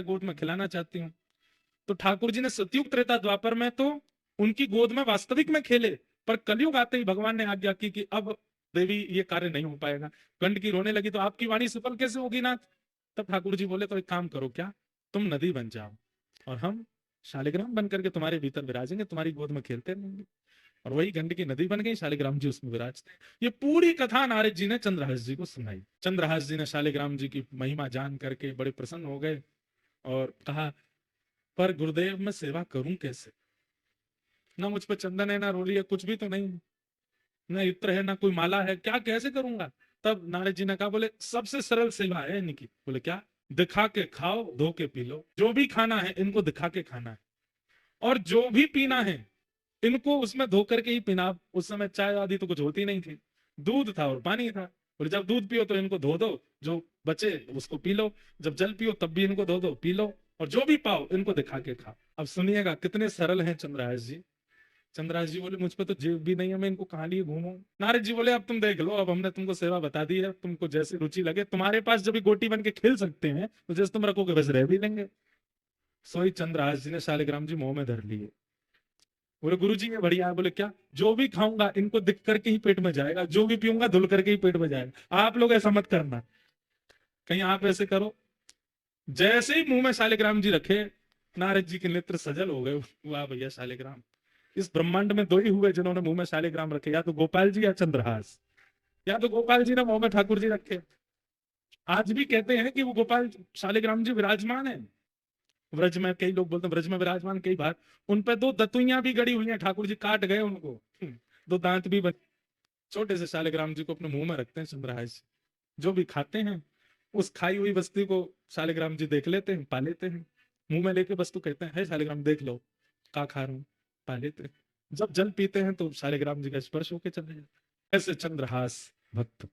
गोद में खिलाना चाहती हूँ। तो ठाकुर जी ने सतयुग त्रेता द्वापर में तो उनकी गोद में वास्तविक में खेले, पर कलयुग आते ही भगवान ने आज्ञा की कि अब देवी ये कार्य नहीं हो पाएगा। गंडकी रोने लगी तो आपकी वाणी सफल कैसे होगी नाथ? तब ठाकुर जी बोले तो एक काम करो, क्या तुम नदी बन जाओ और हम शालिग्राम बन करके तुम्हारे भीतर विराजेंगे, तुम्हारी गोद में खेलते रहेंगे। और वही गंडकी नदी बन गई, शालिग्राम जी उसमें विराजते हैं। ये पूरी कथा नारद जी ने चंद्रहास जी को सुनाई। चंद्रहास जी ने शालिग्राम जी की महिमा जान करके बड़े प्रसन्न हो गए और कहा, पर गुरुदेव मैं सेवा करूं कैसे? ना मुझ पर चंदन है, ना रोली है, कुछ भी तो नहीं, ना इत्र है, ना कोई माला है, क्या कैसे करूंगा? तब नारद जी ने कहा, बोले सबसे सरल सेवा है इनकी। बोले क्या? दिखा के खाओ, धो के पी लो। जो भी खाना है इनको दिखा के खाना है, और जो भी पीना है इनको उसमें धो करके ही पीना। उस समय चाय आदि तो कुछ होती नहीं थी, दूध था और पानी था। और जब दूध पियो तो इनको धो दो, जो बचे उसको पी लो, जब जल पियो तब भी इनको धो दो, पी लो, और जो भी पाओ इनको दिखा के खाओ। अब सुनिएगा कितने सरल हैं चंद्रहास जी। चंद्रहास जी बोले, मुझ पे तो जेब भी नहीं है, मैं इनको कहाँ लिए घूमूं? नारद जी बोले, अब तुम देख लो, अब हमने तुमको सेवा बता दी है, तुमको जैसी रुचि लगे। तुम्हारे पास जब भी गोटी बन के खेल सकते हैं तो जैसे तुम रखोगे बस रह भी लेंगे। सोई चंद्रहास जी ने शालिग्राम जी मुंह में धर लिए। बोले गुरु जी ये बढ़िया है। बोले क्या? जो भी खाऊंगा इनको दिख करके ही पेट में जाएगा, जो भी पीऊंगा धुल करके ही पेट में जाएगा। आप लोग ऐसा मत करना, कहीं आप ऐसे करो। जैसे ही मुंह में शालिग्राम जी रखे, नारद जी के नेत्र सजल हो गए। वाह भैया शालिग्राम! इस ब्रह्मांड में दो ही हुए जिन्होंने मुंह में शालिग्राम रखे, या तो गोपाल जी या चंद्रहास। या तो गोपाल जी ने मुंह में ठाकुर जी रखे। आज भी कहते हैं कि वो गोपाल शालिग्राम जी विराजमान है ब्रज में। कई लोग बोलते हैं ब्रज में विराजमान, कई बार उन पे दो दतुइयां भी गड़ी हुई हैं, ठाकुर जी काट गए उनको। दो दांत भी छोटे से शालिग्राम जी को अपने मुंह में रखते हैं चंद्रहास जी। जो भी खाते हैं उस खाई हुई वस्तु को शालिग्राम जी देख लेते हैं, पा लेते हैं। मुंह में लेके वस्तु कहते हैं, है शालिग्राम देख लो का खा रहा हूं, पा लेते हैं। जब जल पीते हैं तो शालिग्राम जी का स्पर्श होके चले जाते हैं। ऐसे चंद्रहास भक्त।